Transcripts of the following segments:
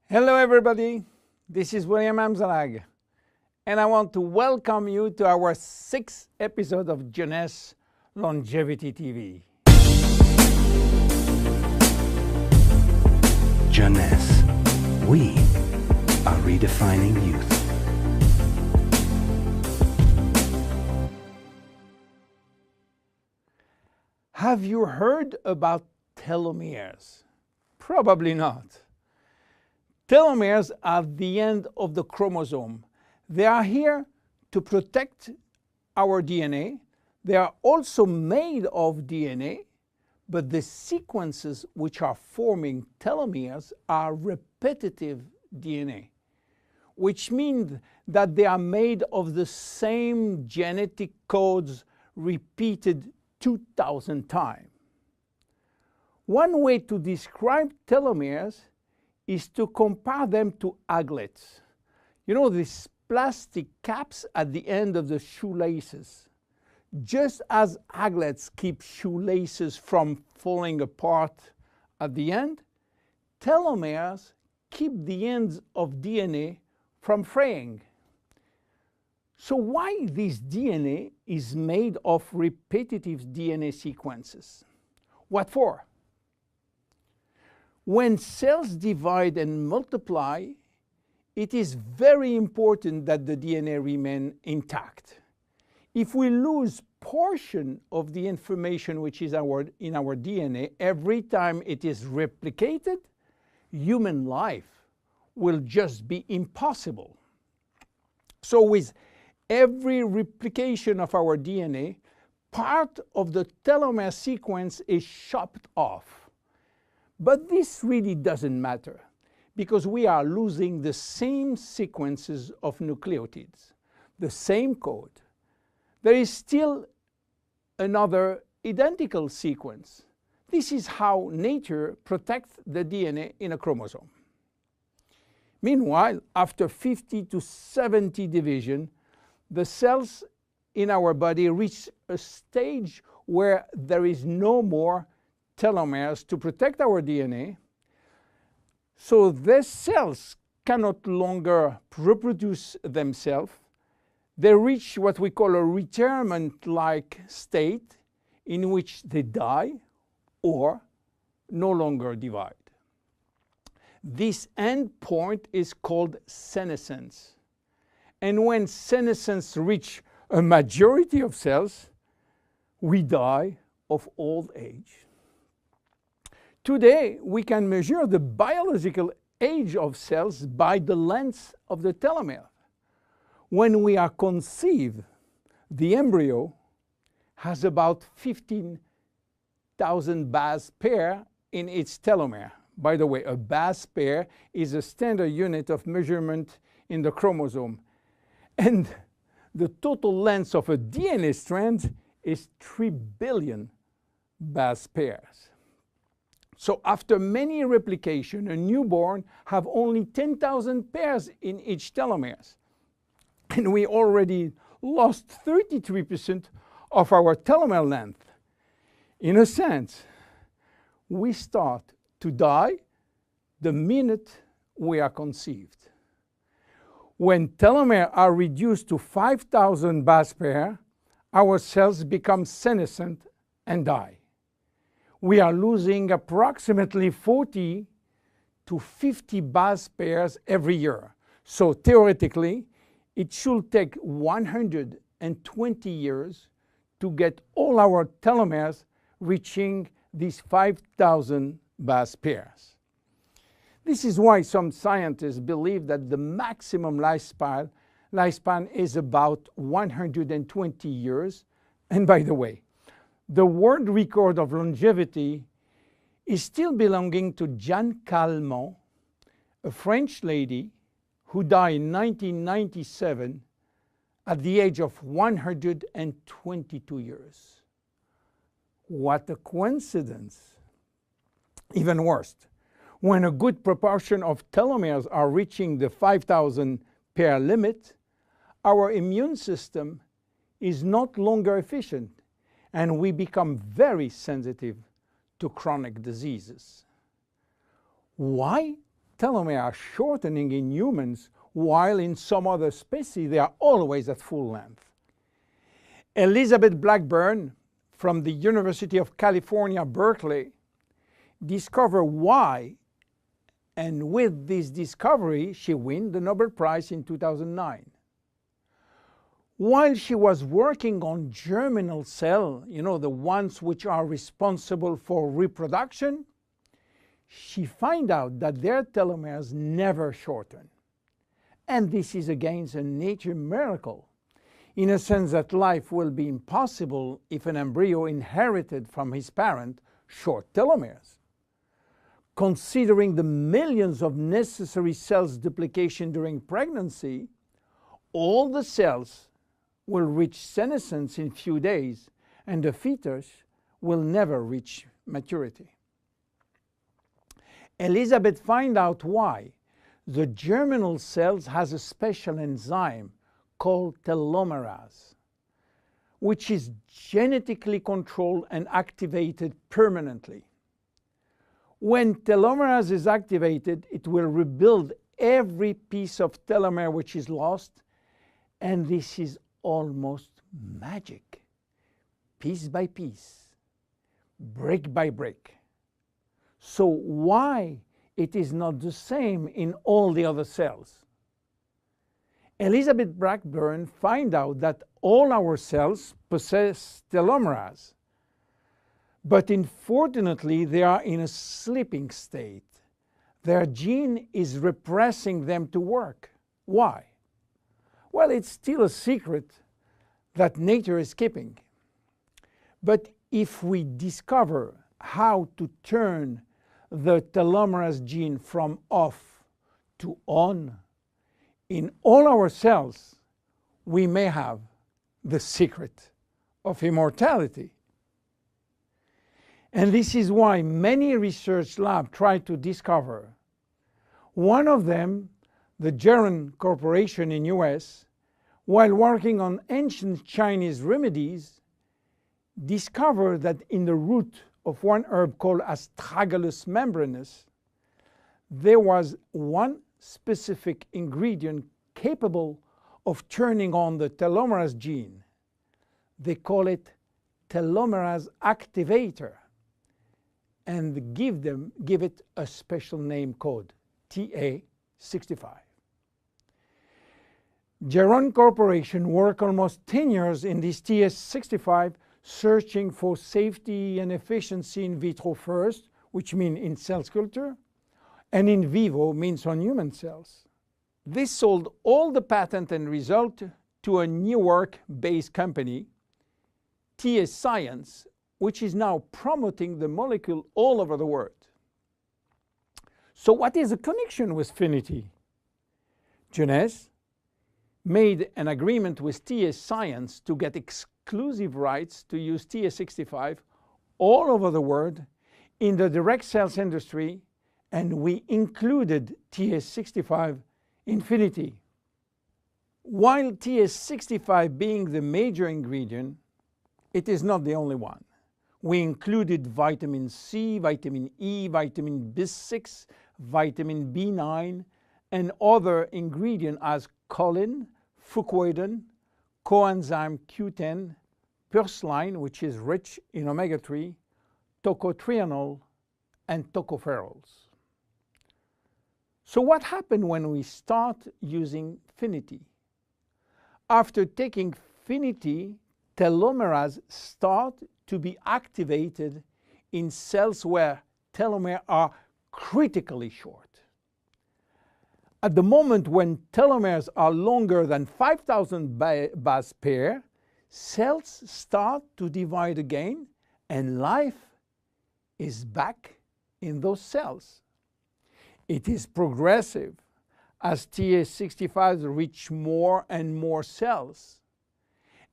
Hello everybody, this is William Amzallag, and I want to welcome you to our 6th episode of Jeunesse Longevity TV. Jeunesse, we are redefining youth. Have you heard about telomeres? Probably not. Telomeres are the end of the chromosome. They are here to protect our DNA. They are also made of DNA, but the sequences which are forming telomeres are repetitive DNA, which means that they are made of the same genetic codes repeated 2,000 times. One way to describe telomeres is to compare them to aglets. You know, these plastic caps at the end of the shoelaces. Just as aglets keep shoelaces from falling apart at the end, telomeres keep the ends of DNA from fraying. So why this DNA is made of repetitive DNA sequences? What for? When cells divide and multiply, it is very important that the DNA remain intact. If we lose portion of the information which is in our DNA every time it is replicated, human life will just be impossible. So with every replication of our DNA, part of the telomere sequence is chopped off. But this really doesn't matter, because we are losing the same sequences of nucleotides, the same code. There is still another identical sequence. This is how nature protects the DNA in a chromosome. Meanwhile, after 50 to 70 division, the cells in our body reach a stage where there is no more telomeres to protect our DNA, so these cells cannot longer reproduce themselves. They reach what we call a retirement-like state in which they die or no longer divide. This end point is called senescence. And when senescence reaches a majority of cells, we die of old age. Today, we can measure the biological age of cells by the length of the telomere. When we are conceived, the embryo has about 15,000 base pair in its telomere. By the way, a base pair is a standard unit of measurement in the chromosome. And the total length of a DNA strand is 3 billion base pairs. So after many replications, a newborn have only 10,000 pairs in each telomeres. And we already lost 33% of our telomere length. In a sense, we start to die the minute we are conceived. When telomeres are reduced to 5,000 base pairs, our cells become senescent and die. We are losing approximately 40 to 50 base pairs every year. So theoretically, it should take 120 years to get all our telomeres reaching these 5,000 base pairs. This is why some scientists believe that the maximum lifespan is about 120 years. And by the way, the world record of longevity is still belonging to Jeanne Calment, a French lady who died in 1997 at the age of 122 years. What a coincidence! Even worse, when a good proportion of telomeres are reaching the 5,000 pair limit, our immune system is not longer efficient, and we become very sensitive to chronic diseases. Why telomeres are shortening in humans, while in some other species they are always at full length. Elizabeth Blackburn from the University of California, Berkeley, discovered why, and with this discovery she won the Nobel Prize in 2009. While she was working on germinal cells, the ones which are responsible for reproduction, she found out that their telomeres never shorten. And this is again a nature miracle, in a sense that life will be impossible if an embryo inherited from his parent short telomeres. Considering the millions of necessary cells duplication during pregnancy, all the cells will reach senescence in few days, and the fetus will never reach maturity. Elizabeth found out why. The germinal cells has a special enzyme called telomerase, which is genetically controlled and activated permanently. When telomerase is activated, it will rebuild every piece of telomere which is lost, and this is almost magic. Piece by piece, brick by brick. So why it is not the same in all the other cells? Elizabeth Blackburn found out that all our cells possess telomerase, but unfortunately they are in a sleeping state. Their gene is repressing them to work. Why? Well, it's still a secret that nature is keeping. But if we discover how to turn the telomerase gene from off to on in all our cells, we may have the secret of immortality. And this is why many research labs try to discover. One of them, the Jeunesse Corporation in US, while working on ancient Chinese remedies, discovered that in the root of one herb called Astragalus membranus, there was one specific ingredient capable of turning on the telomerase gene. They call it telomerase activator, and give it a special name code, TA65. Jeunesse Corporation worked almost 10 years in this TA65, searching for safety and efficiency in vitro first, which means in cell culture, and in vivo means on human cells. This sold all the patent and result to a New York-based company, TA Science, which is now promoting the molecule all over the world. So what is the connection with Finiti? Jeunesse made an agreement with TA Science to get exclusive rights to use TA65 all over the world in the direct cells industry, and we included TA65 in Finiti. While TA65 being the major ingredient, it is not the only one. We included vitamin C, vitamin E, vitamin B6, vitamin B9, and other ingredients as choline, fucoidin, coenzyme Q10, purslane, which is rich in omega-3, tocotrienol, and tocopherols. So what happened when we start using Finiti? After taking Finiti, telomerase start to be activated in cells where telomeres are critically short. At the moment when telomeres are longer than 5,000 base pair, cells start to divide again, and life is back in those cells. It is progressive as TA65 reach more and more cells.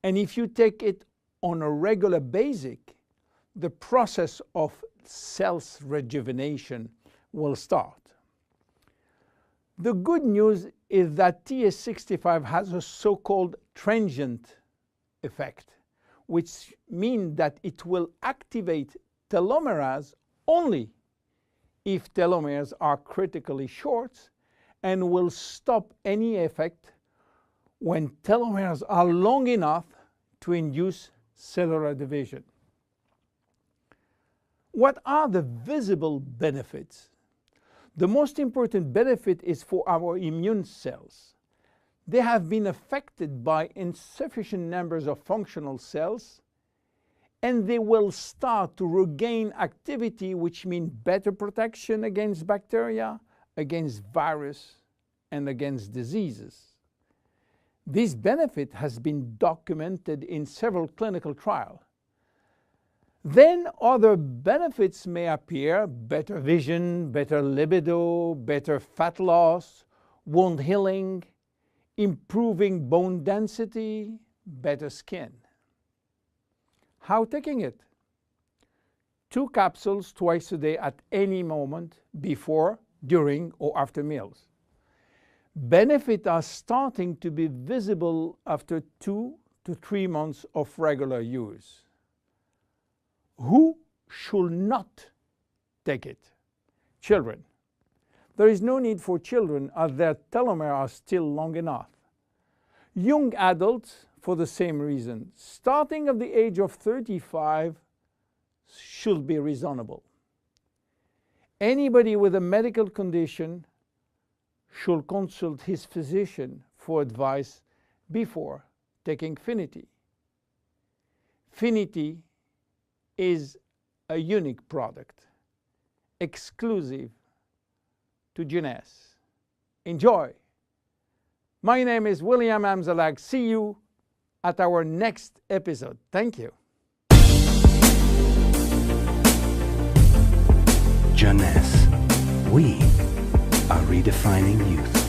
And if you take it on a regular basis, the process of cells rejuvenation will start. The good news is that TA65 has a so-called transient effect, which means that it will activate telomerase only if telomeres are critically short and will stop any effect when telomeres are long enough to induce cellular division. What are the visible benefits? The most important benefit is for our immune cells. They have been affected by insufficient numbers of functional cells, and they will start to regain activity, which means better protection against bacteria, against virus, and against diseases. This benefit has been documented in several clinical trials. Then other benefits may appear: better vision, better libido, better fat loss, wound healing, improving bone density, better skin. How taking it? 2 capsules twice a day at any moment, before, during, or after meals. Benefits are starting to be visible after 2 to 3 months of regular use. Who should not take it? Children. There is no need for children, as their telomeres are still long enough. Young adults, for the same reason, starting at the age of 35, should be reasonable. Anybody with a medical condition should consult his physician for advice before taking Finiti. Finiti is a unique product, exclusive to Jeunesse. Enjoy! My name is William Amzallag. See you at our next episode. Thank you. Jeunesse. We are redefining youth.